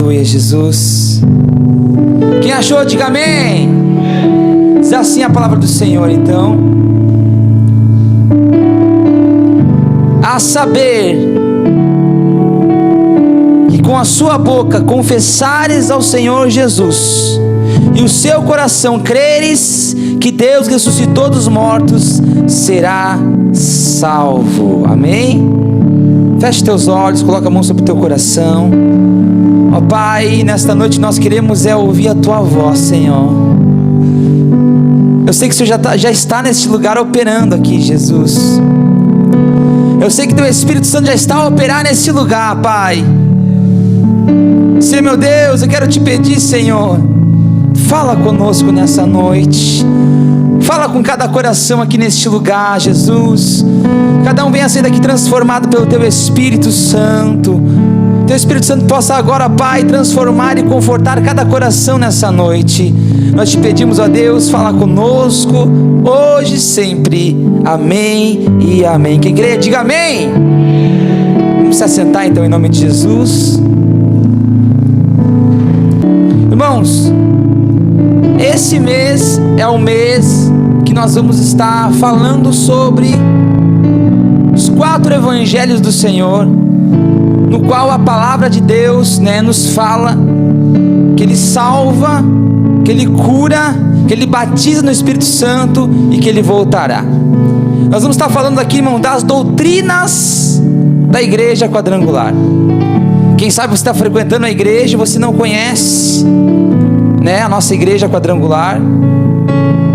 Aleluia, Jesus. Quem achou, diga amém. Diz assim a palavra do Senhor, então: a saber, que com a sua boca confessares ao Senhor Jesus, e o seu coração creres que Deus ressuscitou dos mortos, será salvo. Amém? Feche teus olhos, coloca a mão sobre o teu coração. Ó Pai, nesta noite nós queremos ouvir a tua voz, Senhor. Eu sei que o Senhor já está neste lugar operando aqui, Jesus. Eu sei que teu Espírito Santo já está a operar nesse lugar, Pai. Senhor meu Deus, eu quero te pedir, Senhor, fala conosco nessa noite. Fala com cada coração aqui neste lugar, Jesus. Cada um venha sair daqui transformado pelo teu Espírito Santo. Teu Espírito Santo possa agora, Pai, transformar e confortar cada coração nessa noite. Nós te pedimos, ó Deus, fala conosco hoje e sempre. Amém e amém. Quem crê, diga amém. Vamos se assentar então em nome de Jesus. Irmãos, esse mês é o mês que nós vamos estar falando sobre os 4 evangelhos do Senhor, no qual a palavra de Deus, nos fala que Ele salva, que Ele cura, que Ele batiza no Espírito Santo e que Ele voltará. Nós vamos estar falando aqui, irmão, das doutrinas da igreja quadrangular. Quem sabe você está frequentando a igreja e você não conhece, a nossa igreja quadrangular,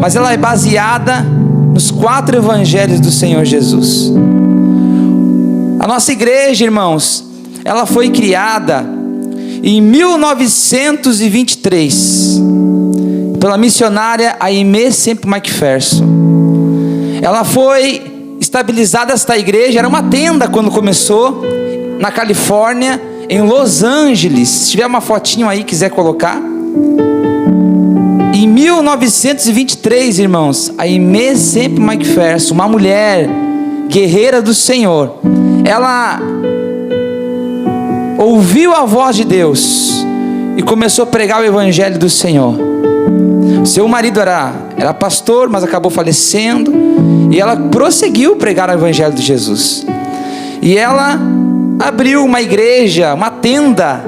mas ela é baseada nos 4 evangelhos do Senhor Jesus. A nossa igreja, irmãos, ela foi criada em 1923 pela missionária Aimee Semple McPherson. Ela foi estabilizada, esta igreja era uma tenda quando começou, na Califórnia, em Los Angeles. Se tiver uma fotinho aí, quiser colocar. Em 1923, irmãos, a Aimee Semple McPherson, uma mulher guerreira do Senhor, ela ouviu a voz de Deus e começou a pregar o evangelho do Senhor. Seu marido era pastor, mas acabou falecendo, e ela prosseguiu pregar o evangelho de Jesus. E ela abriu uma igreja, uma tenda,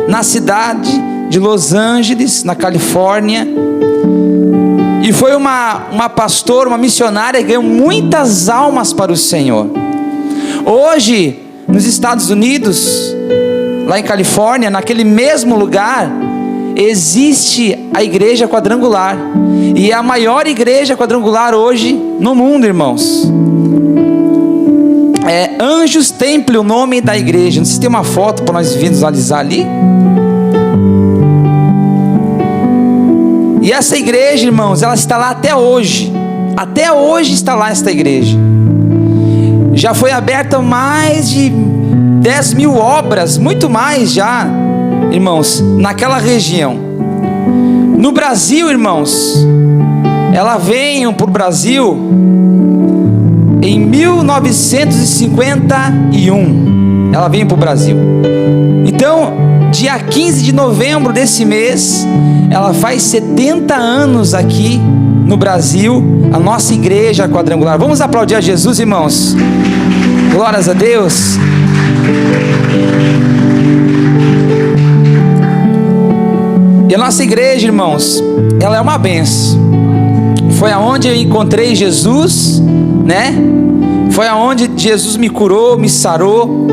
na cidade de Los Angeles, na Califórnia, e foi uma pastora, uma missionária que ganhou muitas almas para o Senhor. Hoje, nos Estados Unidos, lá em Califórnia, naquele mesmo lugar, existe a igreja quadrangular, e é a maior igreja quadrangular hoje no mundo, irmãos. É Anjos Temple o nome da igreja. Não sei se tem uma foto para nós visualizar ali. E essa igreja, irmãos, ela está lá até hoje. Até hoje está lá esta igreja. Já foi aberta mais de 10 mil obras, muito mais já, irmãos, naquela região. No Brasil, irmãos, ela veio para o Brasil em 1951. Ela veio para o Brasil. Então, dia 15 de novembro desse mês, ela faz 70 anos aqui no Brasil, a nossa igreja quadrangular. Vamos aplaudir a Jesus, irmãos. Glórias a Deus. E a nossa igreja, irmãos, ela é uma bênção. Foi aonde eu encontrei Jesus, Foi aonde Jesus me curou, me sarou.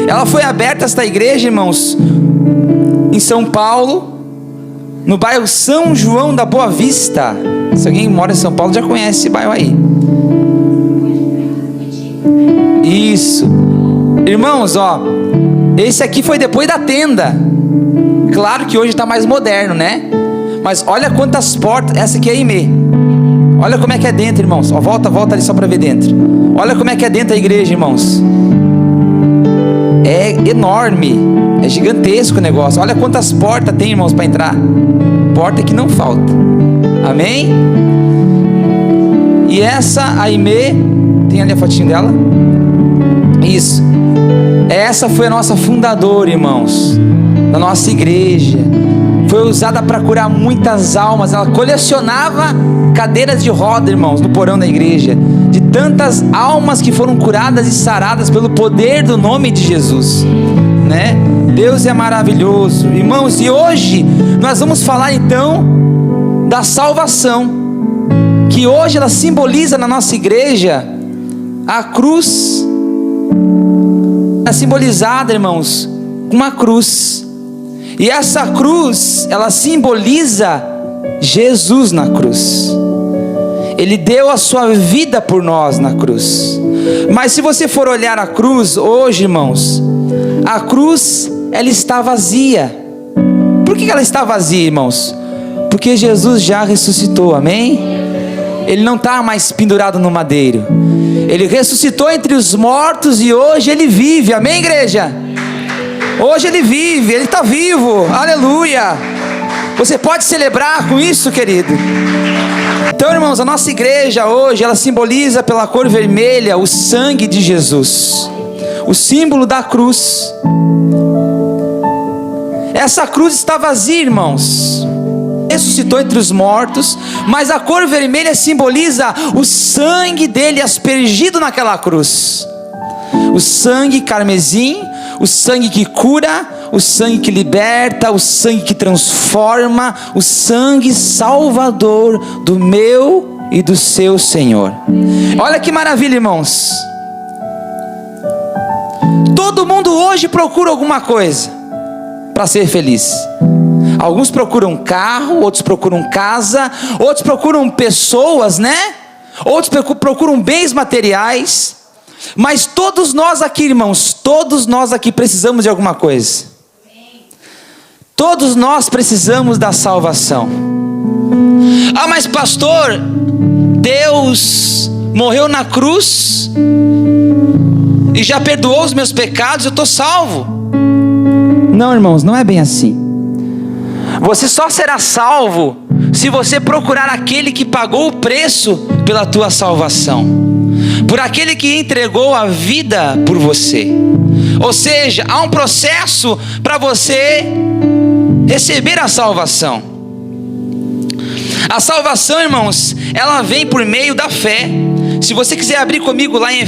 Ela foi aberta, esta igreja, irmãos, em São Paulo, no bairro São João da Boa Vista. Se alguém mora em São Paulo já conhece esse bairro aí. Isso. Irmãos, esse aqui foi depois da tenda. Claro que hoje está mais moderno, Mas olha quantas portas. Essa aqui é a Aimee. Olha como é que é dentro, irmãos. Volta ali só para ver dentro. Olha como é que é dentro da igreja, irmãos. É enorme, é gigantesco o negócio. Olha quantas portas tem, irmãos, para entrar. Porta que não falta. Amém? E essa Aimee, tem ali a fotinho dela? Isso. Essa foi a nossa fundadora, irmãos, da nossa igreja. Foi usada para curar muitas almas. Ela colecionava cadeiras de roda, irmãos, no porão da igreja, de tantas almas que foram curadas e saradas pelo poder do nome de Jesus, né? Deus é maravilhoso, irmãos. E hoje nós vamos falar então da salvação, que hoje ela simboliza na nossa igreja a cruz. É simbolizada, irmãos, com uma cruz. E essa cruz, ela simboliza Jesus na cruz. Ele deu a sua vida por nós na cruz. Mas se você for olhar a cruz hoje, irmãos, a cruz, ela está vazia. Por que ela está vazia, irmãos? Porque Jesus já ressuscitou, amém? Ele não está mais pendurado no madeiro. Ele ressuscitou entre os mortos e hoje Ele vive, amém, igreja? Hoje Ele vive, Ele está vivo, aleluia. Você pode celebrar com isso, querido? Então, irmãos, a nossa igreja hoje, ela simboliza pela cor vermelha o sangue de Jesus, o símbolo da cruz. Essa cruz está vazia, irmãos. Ressuscitou entre os mortos, mas a cor vermelha simboliza o sangue dele aspergido naquela cruz. O sangue carmesim, o sangue que cura, o sangue que liberta, o sangue que transforma, o sangue salvador do meu e do seu Senhor. Olha que maravilha, irmãos. Todo mundo hoje procura alguma coisa para ser feliz. Alguns procuram carro, outros procuram casa, outros procuram pessoas, né? Outros procuram bens materiais. Mas todos nós aqui, irmãos, todos nós aqui precisamos de alguma coisa. Todos nós precisamos da salvação. Ah, mas pastor, Deus morreu na cruz e já perdoou os meus pecados, eu estou salvo. Não, irmãos, não é bem assim. Você só será salvo se você procurar aquele que pagou o preço pela tua salvação, por aquele que entregou a vida por você. Ou seja, há um processo para você receber a salvação. A salvação, irmãos, ela vem por meio da fé. Se você quiser abrir comigo lá em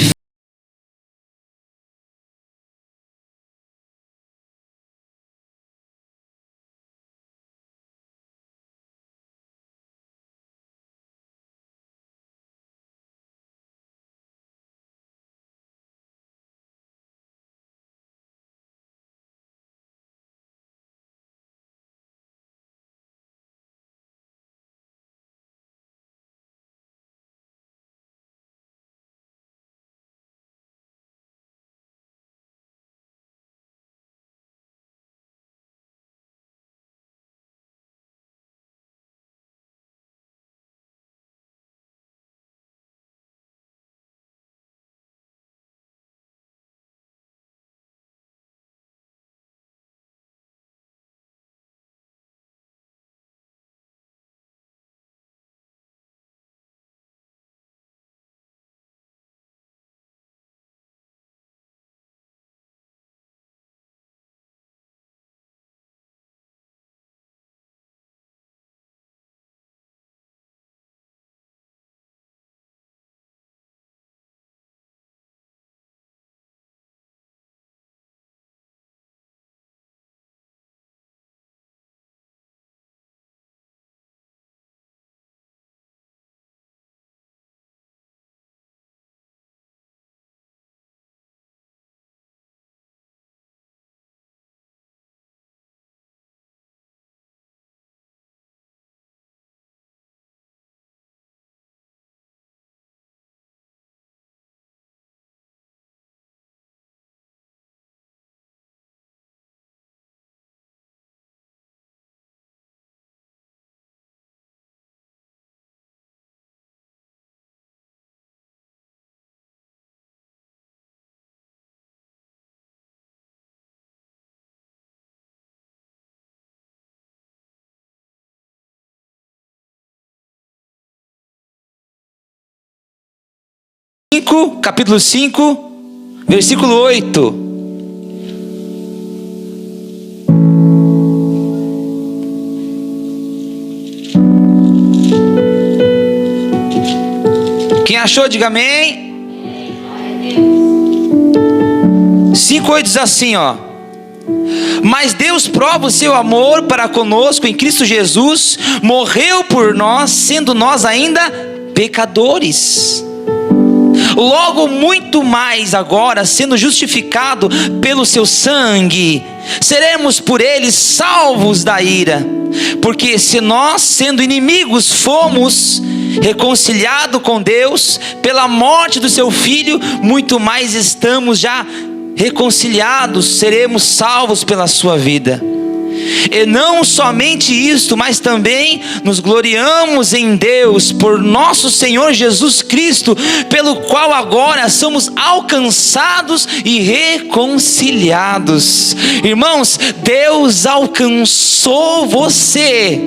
capítulo 5, versículo 8. achou, diga amém. 5:8 diz assim, ó: mas Deus prova o seu amor para conosco em Cristo Jesus, morreu por nós, sendo nós ainda pecadores. Logo muito mais agora, sendo justificado pelo seu sangue, seremos por ele salvos da ira. Porque se nós, sendo inimigos, fomos reconciliados com Deus pela morte do seu Filho, muito mais estamos já reconciliados, seremos salvos pela sua vida. E não somente isto, mas também nos gloriamos em Deus por nosso Senhor Jesus Cristo, pelo qual agora somos alcançados e reconciliados. Irmãos, Deus alcançou você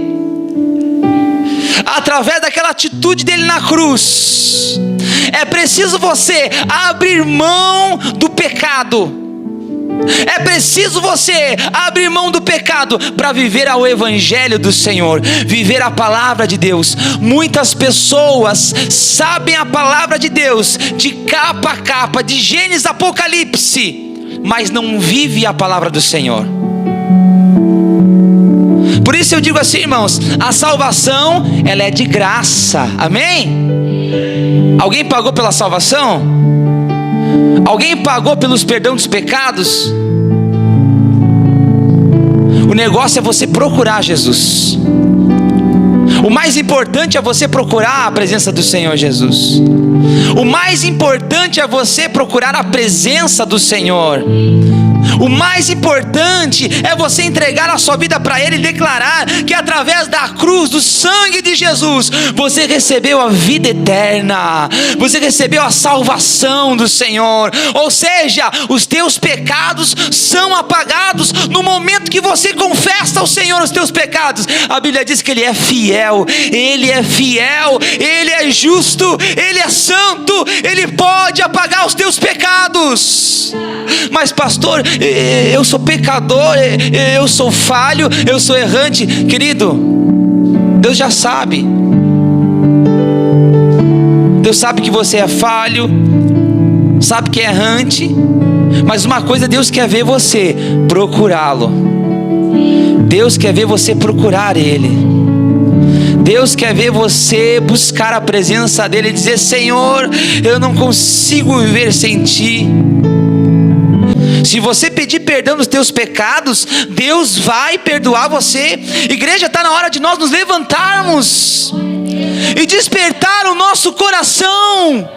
através daquela atitude dele na cruz. É preciso você abrir mão do pecado. É preciso você abrir mão do pecado para viver ao evangelho do Senhor, viver a palavra de Deus. Muitas pessoas sabem a palavra de Deus de capa a capa, de Gênesis a Apocalipse, mas não vive a palavra do Senhor. Por isso eu digo assim, irmãos, a salvação, ela é de graça, amém? Alguém pagou pela salvação? Alguém pagou pelos perdão dos pecados? O negócio é você procurar Jesus. O mais importante é você procurar a presença do Senhor Jesus. O mais importante é você procurar a presença do Senhor. O mais importante é você entregar a sua vida para Ele e declarar que através da cruz, do sangue de Jesus, você recebeu a vida eterna, você recebeu a salvação do Senhor. Ou seja, os teus pecados são apagados no momento que você confessa ao Senhor os teus pecados. A Bíblia diz que Ele é fiel, Ele é fiel, Ele é justo, Ele é santo, Ele pode apagar os teus pecados. Mas pastor, eu sou pecador, eu sou falho, eu sou errante. Querido, Deus já sabe. Deus sabe que você é falho, sabe que é errante. Mas uma coisa Deus quer ver você procurá-lo. Deus quer ver você procurar Ele. Deus quer ver você buscar a presença dEle e dizer: Senhor, eu não consigo viver sem Ti. Se você pedir perdão dos teus pecados, Deus vai perdoar você. Igreja, está na hora de nós nos levantarmos e despertar o nosso coração.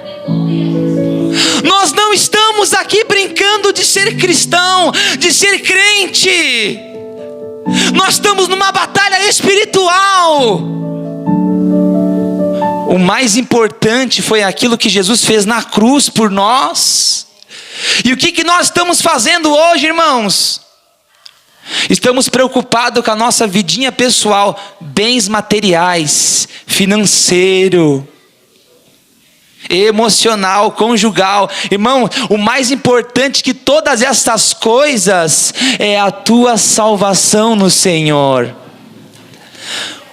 Nós não estamos aqui brincando de ser cristão, de ser crente. Nós estamos numa batalha espiritual. O mais importante foi aquilo que Jesus fez na cruz por nós. E o que nós estamos fazendo hoje, irmãos? Estamos preocupados com a nossa vidinha pessoal, bens materiais, financeiro, emocional, conjugal. Irmão, o mais importante que todas essas coisas é a tua salvação no Senhor.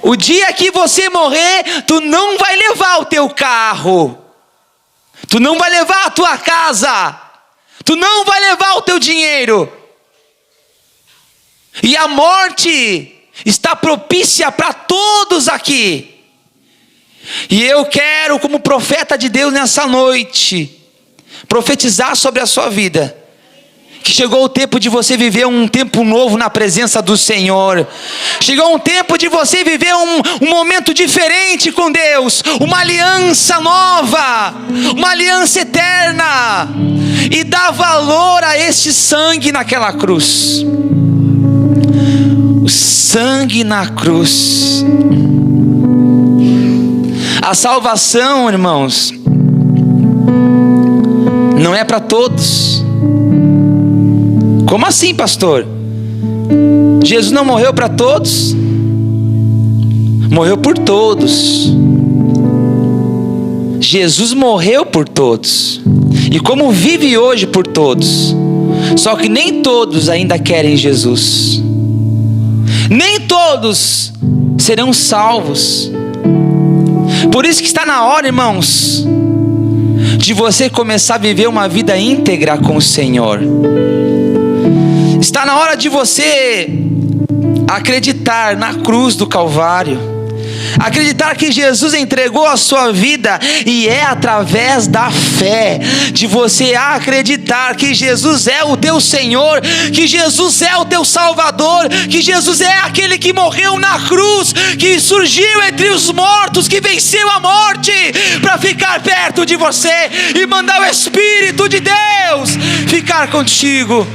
O dia que você morrer, tu não vai levar o teu carro, tu não vai levar a tua casa, tu não vai levar o teu dinheiro. E a morte está propícia para todos aqui. E eu quero, como profeta de Deus nessa noite, profetizar sobre a sua vida, que chegou o tempo de você viver um tempo novo na presença do Senhor. Chegou um tempo de você viver um momento diferente com Deus, uma aliança nova, uma aliança eterna, e dar valor a este sangue naquela cruz. O sangue na cruz. A salvação, irmãos, não é para todos. Como assim, pastor? Jesus não morreu para todos? Morreu por todos. Jesus morreu por todos. E como vive hoje por todos. Só que nem todos ainda querem Jesus. Nem todos serão salvos. Por isso que está na hora, irmãos, de você começar a viver uma vida íntegra com o Senhor. Está na hora de você acreditar na cruz do Calvário, acreditar que Jesus entregou a sua vida, e é através da fé, de você acreditar que Jesus é o teu Senhor, que Jesus é o teu Salvador, que Jesus é aquele que morreu na cruz, que surgiu entre os mortos, que venceu a morte, para ficar perto de você e mandar o Espírito de Deus ficar contigo.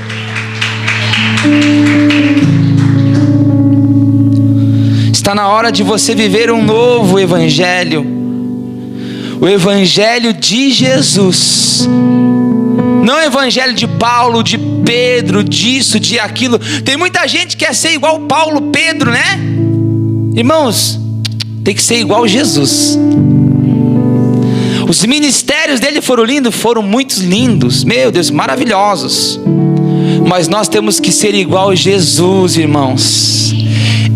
Está na hora de você viver um novo evangelho, o evangelho de Jesus, não o evangelho de Paulo, de Pedro, disso, de aquilo. Tem muita gente que quer ser igual Paulo, Pedro, né? Irmãos, tem que ser igual Jesus. Os ministérios dele foram lindos, foram muito lindos, meu Deus, maravilhosos. Mas nós temos que ser igual Jesus, irmãos.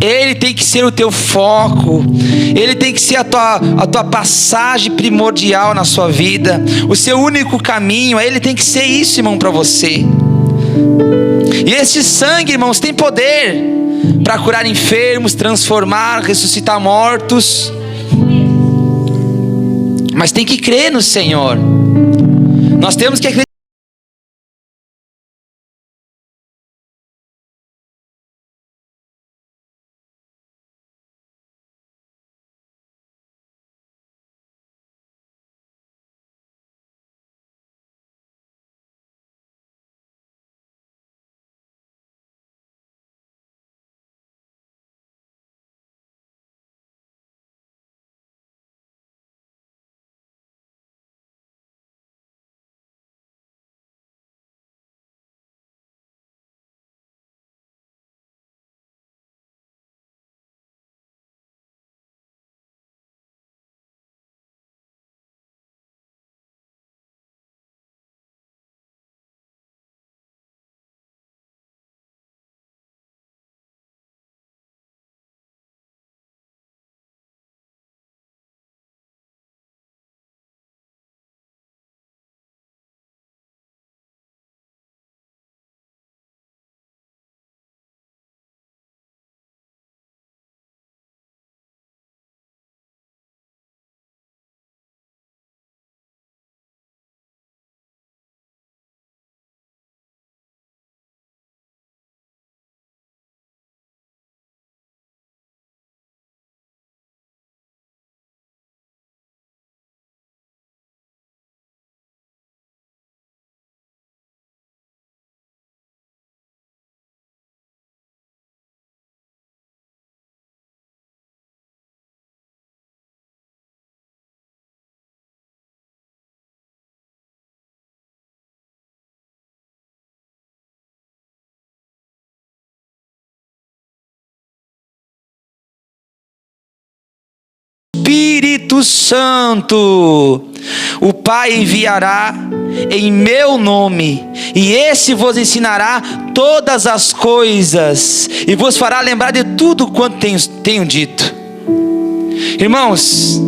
Ele tem que ser o teu foco, Ele tem que ser a tua passagem primordial na sua vida, o seu único caminho. Ele tem que ser isso, irmão, para você. E esse sangue, irmãos, tem poder para curar enfermos, transformar, ressuscitar mortos. Mas tem que crer no Senhor. Nós temos que acreditar. Espírito Santo, o Pai enviará em meu nome, e esse vos ensinará todas as coisas, e vos fará lembrar de tudo quanto tenho dito. Irmãos,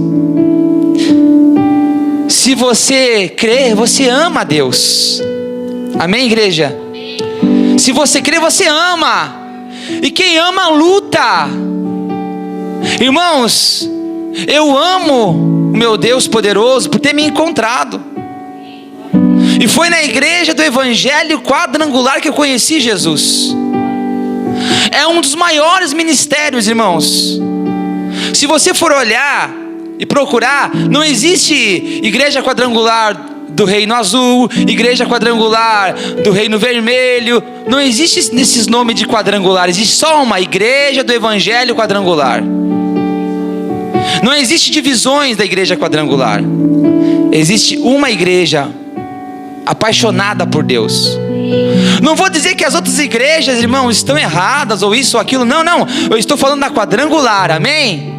se você crer, você ama a Deus. Amém, igreja? Se você crer, você ama. E quem ama, luta. Irmãos, eu amo o meu Deus poderoso por ter me encontrado. E foi na igreja do Evangelho Quadrangular que eu conheci Jesus. É um dos maiores ministérios, irmãos. Se você for olhar e procurar, não existe igreja quadrangular do Reino Azul, igreja quadrangular do Reino Vermelho. Não existe esses nomes de quadrangular. Existe só uma igreja do Evangelho Quadrangular. Não existe divisões da igreja quadrangular. Existe uma igreja apaixonada por Deus. Não vou dizer que as outras igrejas, irmãos, estão erradas ou isso ou aquilo. Não, eu estou falando da quadrangular, amém?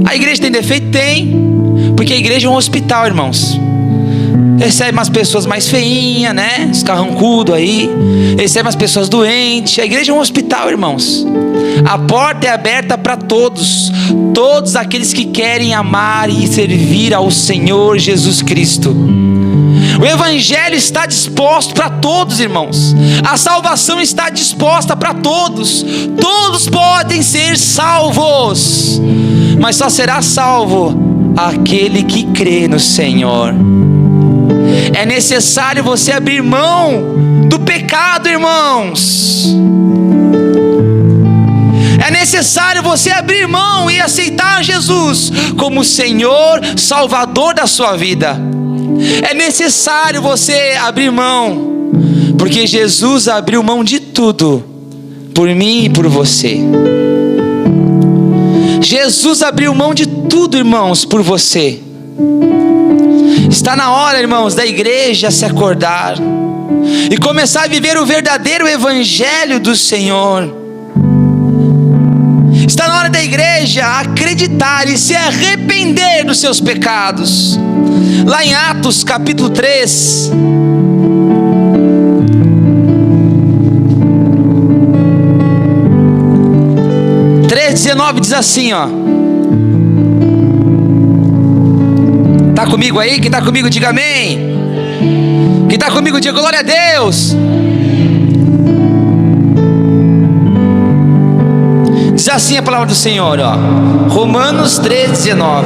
A igreja tem defeito? Tem. Porque a igreja é um hospital, irmãos. recebe umas pessoas mais feinhas, né? Os carrancudos aí. Recebe umas pessoas doentes. A igreja é um hospital, irmãos. A porta é aberta para todos. Todos aqueles que querem amar e servir ao Senhor Jesus Cristo. O evangelho está disposto para todos, irmãos. A salvação está disposta para todos. Todos podem ser salvos, mas só será salvo aquele que crê no Senhor. É necessário você abrir mão do pecado, irmãos. É necessário você abrir mão e aceitar Jesus como Senhor, Salvador da sua vida. É necessário você abrir mão, porque Jesus abriu mão de tudo por mim e por você. Jesus abriu mão de tudo, irmãos, por você. Está na hora, irmãos, da igreja se acordar e começar a viver o verdadeiro evangelho do Senhor. Está na hora da igreja acreditar e se arrepender dos seus pecados. Lá em Atos capítulo 3, diz assim, ó. Tá comigo aí? Quem tá comigo diga amém. Quem tá comigo diga glória a Deus. Diz assim a palavra do Senhor, ó. Romanos 3:19.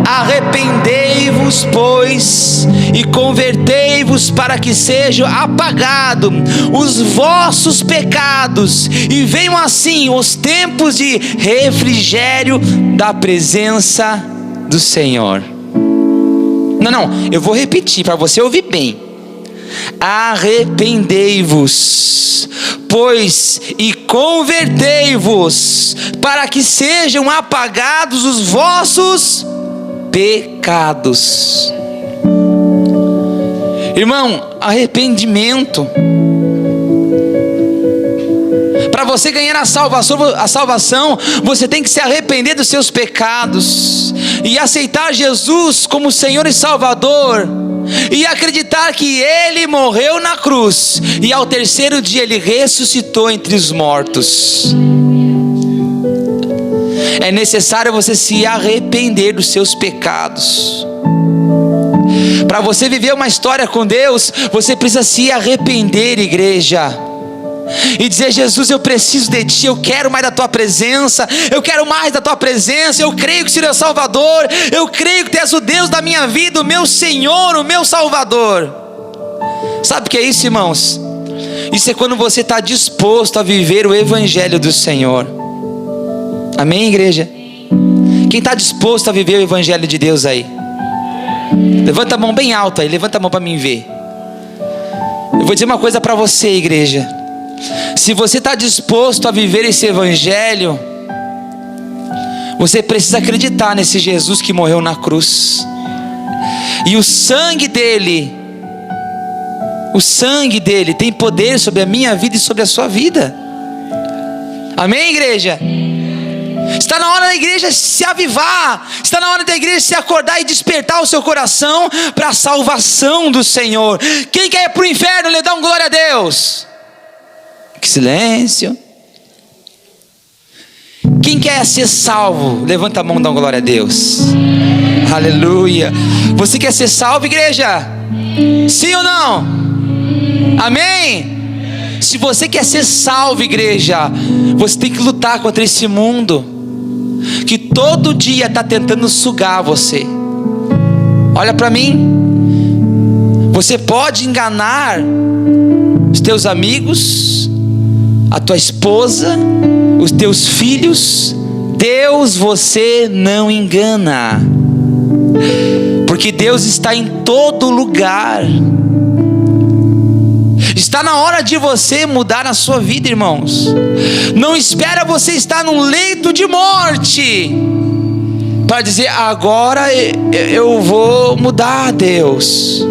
Arrependei-vos, pois, e convertei-vos para que sejam apagados os vossos pecados, e venham assim os tempos de refrigério da presença do Senhor. Não, eu vou repetir para você ouvir bem. Arrependei-vos, pois, e convertei-vos para que sejam apagados os vossos pecados. Irmão, arrependimento. Para você ganhar a salvação, você tem que se arrepender dos seus pecados e aceitar Jesus como Senhor e Salvador, e acreditar que Ele morreu na cruz e ao terceiro dia Ele ressuscitou entre os mortos. É necessário você se arrepender dos seus pecados. Para você viver uma história com Deus, você precisa se arrepender, igreja, e dizer: Jesus, eu preciso de Ti, eu quero mais da Tua presença, eu quero mais da Tua presença, eu creio que Tu és o Salvador, eu creio que Tu és o Deus da minha vida, o meu Senhor, o meu Salvador. Sabe o que é isso, irmãos? Isso é quando você está disposto a viver o Evangelho do Senhor. Amém, igreja? Quem está disposto a viver o Evangelho de Deus aí? Levanta a mão bem alta aí, levanta a mão para mim ver. Eu vou dizer uma coisa para você, igreja. Se você está disposto a viver esse Evangelho, você precisa acreditar nesse Jesus que morreu na cruz. E o sangue dele tem poder sobre a minha vida e sobre a sua vida. Amém, igreja? Está na hora da igreja se avivar. Está na hora da igreja se acordar e despertar o seu coração para a salvação do Senhor. Quem quer ir para o inferno, lhe dá um glória a Deus. Que silêncio. Quem quer ser salvo, levanta a mão e dá uma glória a Deus. Aleluia. Você quer ser salvo, igreja? Sim ou não? Amém? Se você quer ser salvo, igreja, você tem que lutar contra esse mundo que todo dia está tentando sugar você. Olha para mim. Você pode enganar os teus amigos, a tua esposa, os teus filhos. Deus você não engana, porque Deus está em todo lugar. Está na hora de você mudar a sua vida, irmãos. Não espera você estar num leito de morte para dizer: agora eu vou mudar, Deus,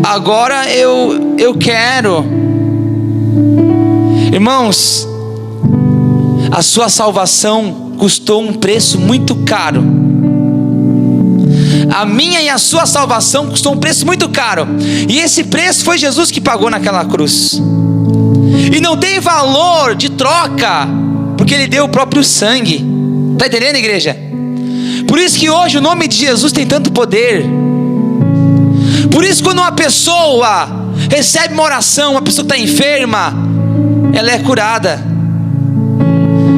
agora eu quero. Irmãos, a sua salvação custou um preço muito caro. A minha e a sua salvação custou um preço muito caro, e esse preço foi Jesus que pagou naquela cruz, e não tem valor de troca, porque Ele deu o próprio sangue. Está entendendo, igreja? Por isso que hoje o nome de Jesus tem tanto poder. Por isso, quando uma pessoa recebe uma oração, uma pessoa que está enferma, ela é curada,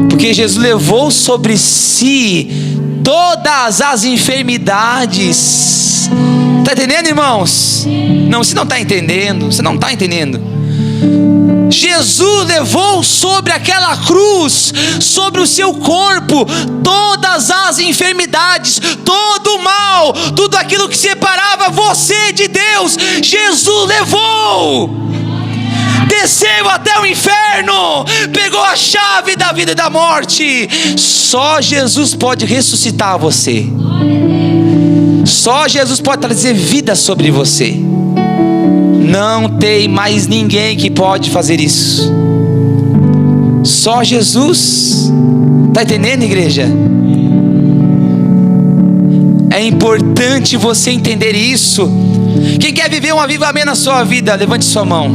porque Jesus levou sobre si todas as enfermidades. Está entendendo, irmãos? Não, você não está entendendo. Você não está entendendo. Jesus levou sobre aquela cruz, sobre o seu corpo, todas as enfermidades, todo o mal, tudo aquilo que separava você de Deus. Jesus levou, desceu até o inferno, pegou a chave da vida e da morte. Só Jesus pode ressuscitar você. Só Jesus pode trazer vida sobre você. Não tem mais ninguém que pode fazer isso. Só Jesus. Está entendendo, igreja? É importante você entender isso. Quem quer viver um avivamento na sua vida, levante sua mão.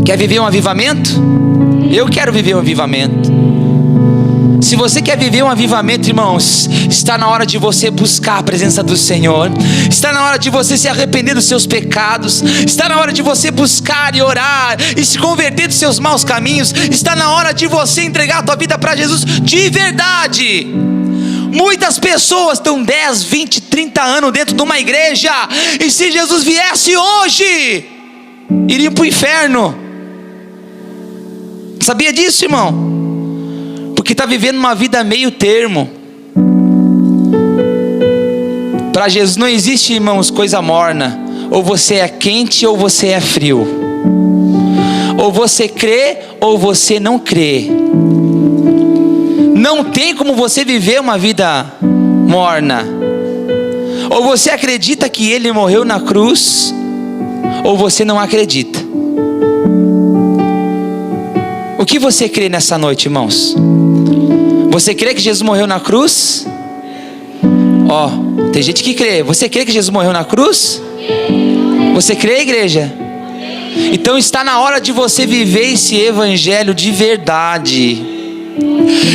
Quer viver um avivamento? Eu quero viver um avivamento. Se você quer viver um avivamento, irmãos, está na hora de você buscar a presença do Senhor. Está na hora de você se arrepender dos seus pecados. Está na hora de você buscar e orar e se converter dos seus maus caminhos. Está na hora de você entregar a tua vida para Jesus de verdade. Muitas pessoas estão 10, 20, 30 anos dentro de uma igreja, e se Jesus viesse hoje, iriam para o inferno. Sabia disso, irmão? Porque está vivendo uma vida meio termo. Para Jesus não existe, irmãos, coisa morna. Ou você é quente ou você é frio. Ou você crê ou você não crê. Não tem como você viver uma vida morna. Ou você acredita que Ele morreu na cruz, ou você não acredita. O que você crê nessa noite, irmãos? Você crê que Jesus morreu na cruz? Ó, tem gente que crê. Você crê que Jesus morreu na cruz? Você crê, igreja? Então está na hora de você viver esse evangelho de verdade.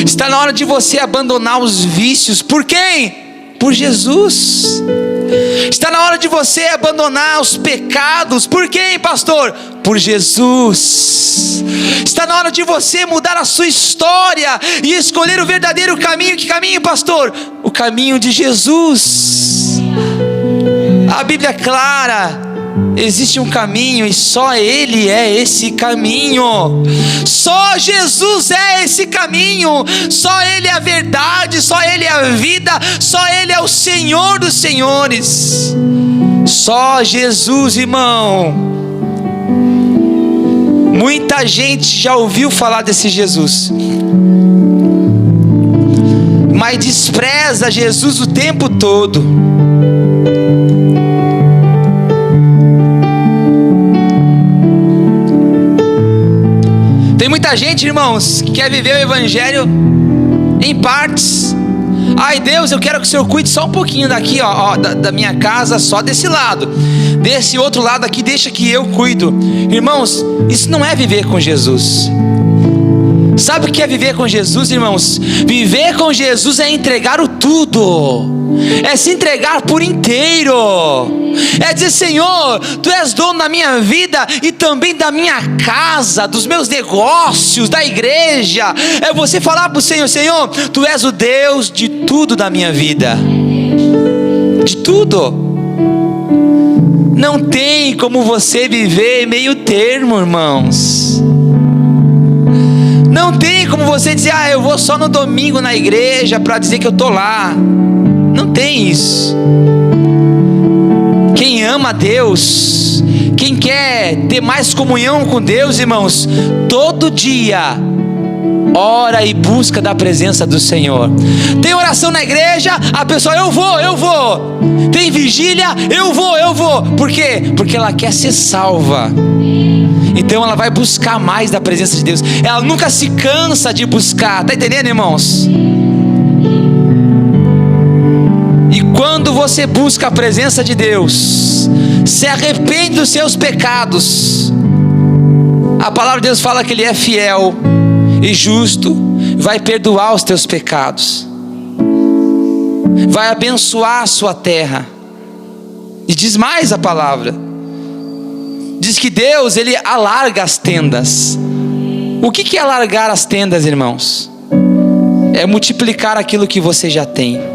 Está na hora de você abandonar os vícios. Por quem? Por Jesus. Está na hora de você abandonar os pecados. Por quem, pastor? Por Jesus. Está na hora de você mudar a sua história e escolher o verdadeiro caminho. Que caminho, pastor? O caminho de Jesus. A Bíblia é clara. Existe um caminho e só Ele é esse caminho. Só Jesus é esse caminho. Só Ele é a verdade. Só Ele é a vida. Só Ele é o Senhor dos senhores. Só Jesus, irmão. Muita gente já ouviu falar desse Jesus, mas despreza Jesus o tempo todo. Tem muita gente, irmãos, que quer viver o evangelho em partes. Ai, Deus, eu quero que o Senhor cuide só um pouquinho daqui, da minha casa, só desse lado. Desse outro lado aqui, deixa que eu cuido. Irmãos, isso não é viver com Jesus. Sabe o que é viver com Jesus, irmãos? Viver com Jesus é entregar o tudo. É se entregar por inteiro. É dizer: Senhor, Tu és dono da minha vida e também da minha casa, dos meus negócios, da igreja. É você falar para o Senhor: Senhor, Tu és o Deus de tudo da minha vida. De tudo. Não tem como você viver meio termo, irmãos. Não tem como você dizer: ah, eu vou só no domingo na igreja para dizer que eu estou lá. Não tem isso. Quem ama a Deus, quem quer ter mais comunhão com Deus, irmãos, todo dia ora e busca da presença do Senhor. Tem oração na igreja, a pessoa: eu vou. Tem vigília, eu vou. Por quê? Porque ela quer ser salva. Então ela vai buscar mais da presença de Deus. Ela nunca se cansa de buscar. Está entendendo, irmãos? E quando você busca a presença de Deus, se arrepende dos seus pecados, a palavra de Deus fala que Ele é fiel e justo, vai perdoar os teus pecados, vai abençoar a sua terra. E diz mais a palavra, diz que Deus, Ele alarga as tendas. O que é alargar as tendas, irmãos? É multiplicar aquilo que você já tem.